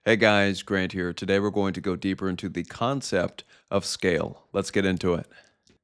Hey guys, Grant here. Today we're going to go deeper into the concept of scale. Let's get into it.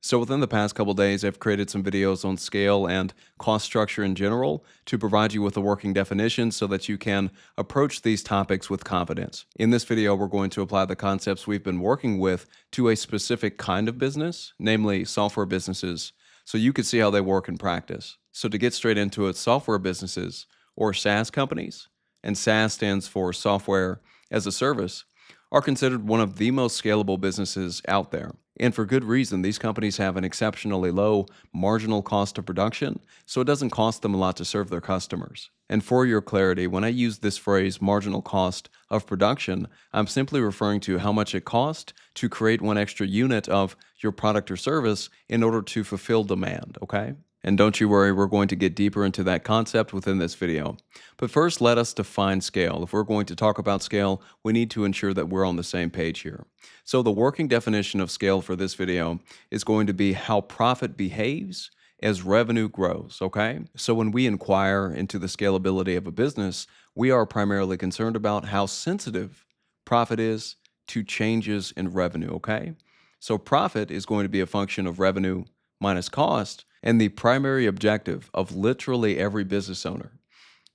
So within the past couple days, I've created some videos on scale and cost structure in general to provide you with a working definition so that you can approach these topics with confidence. In this video, we're going to apply the concepts we've been working with to a specific kind of business, namely software businesses, so you can see how they work in practice. So to get straight into it, software businesses or SaaS companies, and SaaS stands for software as a service, are considered one of the most scalable businesses out there. And for good reason, these companies have an exceptionally low marginal cost of production, so it doesn't cost them a lot to serve their customers. And for your clarity, when I use this phrase marginal cost of production, I'm simply referring to how much it costs to create one extra unit of your product or service in order to fulfill demand, okay? And don't you worry, we're going to get deeper into that concept within this video. But first, let us define scale. If we're going to talk about scale, we need to ensure that we're on the same page here. So the working definition of scale for this video is going to be how profit behaves as revenue grows, okay? So when we inquire into the scalability of a business, we are primarily concerned about how sensitive profit is to changes in revenue, okay? So profit is going to be a function of revenue minus cost, and the primary objective of literally every business owner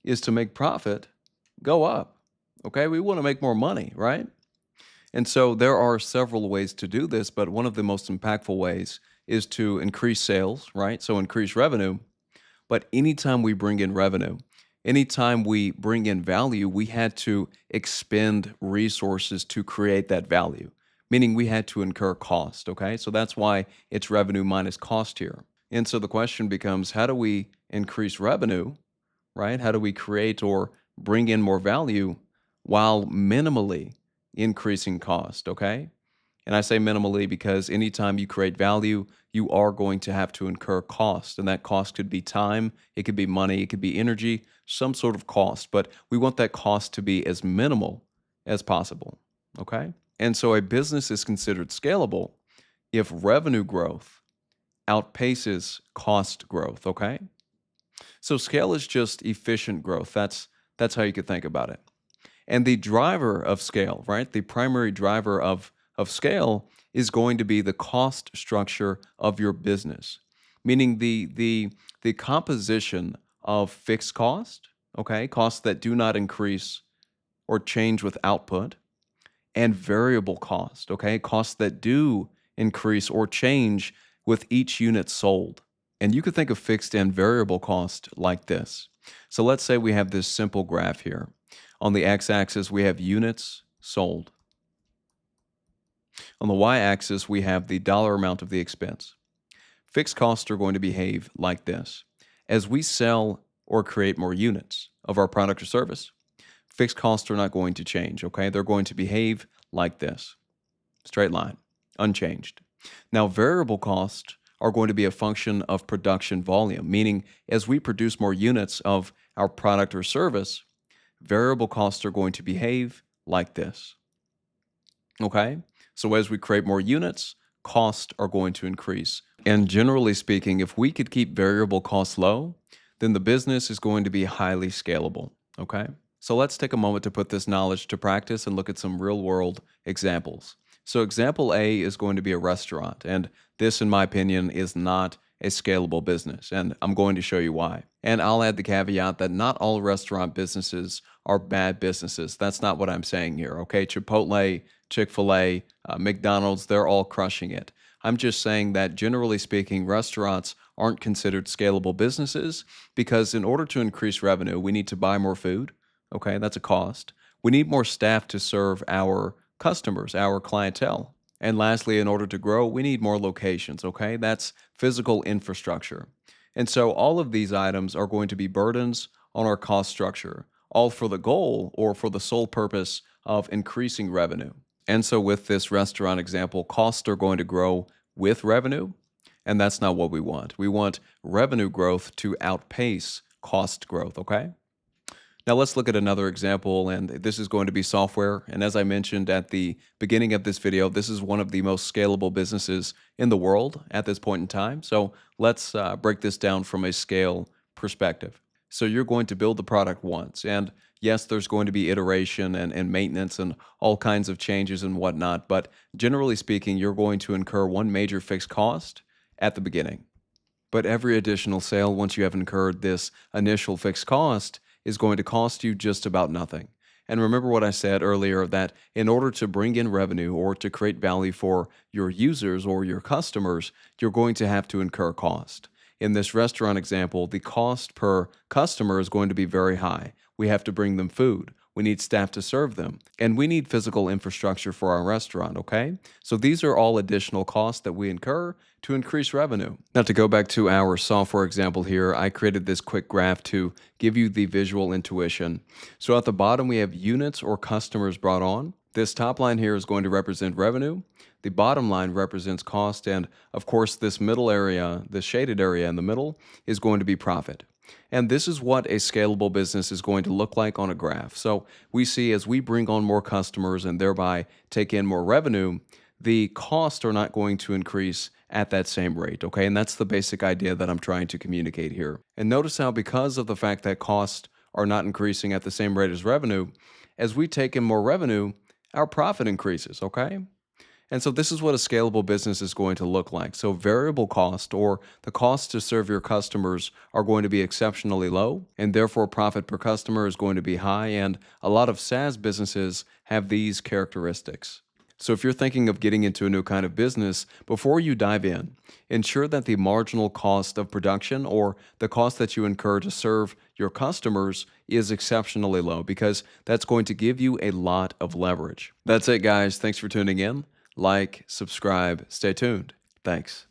is to make profit go up. Okay, we want to make more money, right? And so there are several ways to do this, but one of the most impactful ways is to increase sales, right? So increase revenue. But anytime we bring in revenue, anytime we bring in value, we had to expend resources to create that value, meaning we had to incur cost. Okay, so that's why it's revenue minus cost here. And so the question becomes, how do we increase revenue, right? How do we create or bring in more value while minimally increasing cost, okay? And I say minimally because anytime you create value, you are going to have to incur cost. And that cost could be time, it could be money, it could be energy, some sort of cost. But we want that cost to be as minimal as possible, okay? And so a business is considered scalable if revenue growth outpaces cost growth, okay? So scale is just efficient growth. That's how you could think about it. And the driver of scale, right? The primary driver of scale is going to be the cost structure of your business, meaning the composition of fixed cost, okay? Costs that do not increase or change with output, and variable cost, okay? Costs that do increase or change with each unit sold. And you could think of fixed and variable cost like this. So let's say we have this simple graph here. On the x-axis, we have units sold. On the y-axis, we have the dollar amount of the expense. Fixed costs are going to behave like this. As we sell or create more units of our product or service, fixed costs are not going to change, okay? They're going to behave like this. Straight line, unchanged. Now, variable costs are going to be a function of production volume, meaning as we produce more units of our product or service, variable costs are going to behave like this. Okay? So as we create more units, costs are going to increase. And generally speaking, if we could keep variable costs low, then the business is going to be highly scalable. Okay? So let's take a moment to put this knowledge to practice and look at some real world examples. So example A is going to be a restaurant, and this, in my opinion, is not a scalable business, and I'm going to show you why. And I'll add the caveat that not all restaurant businesses are bad businesses. That's not what I'm saying here, okay? Chipotle, Chick-fil-A, McDonald's, they're all crushing it. I'm just saying that generally speaking, restaurants aren't considered scalable businesses because in order to increase revenue, we need to buy more food, okay? That's a cost. We need more staff to serve our customers, our clientele. And lastly, in order to grow, we need more locations, okay? That's physical infrastructure. And so all of these items are going to be burdens on our cost structure, all for the goal or for the sole purpose of increasing revenue. And so with this restaurant example, costs are going to grow with revenue, and that's not what we want. We want revenue growth to outpace cost growth, okay? Now let's look at another example, and this is going to be software. And as I mentioned at the beginning of this video, this is one of the most scalable businesses in the world at this point in time. So let's break this down from a scale perspective. So you're going to build the product once, and Yes, there's going to be iteration and maintenance and all kinds of changes and whatnot, but generally speaking, you're going to incur one major fixed cost at the beginning. But every additional sale, once you have incurred this initial fixed cost, is going to cost you just about nothing. And remember what I said earlier that in order to bring in revenue or to create value for your users or your customers, you're going to have to incur cost. In this restaurant example, the cost per customer is going to be very high. We have to bring them food. We need staff to serve them. And we need physical infrastructure for our restaurant, okay? So these are all additional costs that we incur to increase revenue. Now, to go back to our software example here, I created this quick graph to give you the visual intuition. So at the bottom, we have units or customers brought on. This top line here is going to represent revenue. The bottom line represents cost. And of course, this middle area, the shaded area in the middle, is going to be profit. And this is what a scalable business is going to look like on a graph. So we see as we bring on more customers and thereby take in more revenue, the costs are not going to increase at that same rate, okay? And that's the basic idea that I'm trying to communicate here. And notice how because of the fact that costs are not increasing at the same rate as revenue, as we take in more revenue, our profit increases, okay? And so this is what a scalable business is going to look like. So variable cost or the cost to serve your customers are going to be exceptionally low, and therefore profit per customer is going to be high. And a lot of SaaS businesses have these characteristics. So if you're thinking of getting into a new kind of business, before you dive in, ensure that the marginal cost of production or the cost that you incur to serve your customers is exceptionally low, because that's going to give you a lot of leverage. That's it, guys. Thanks for tuning in. Like, subscribe, stay tuned. Thanks.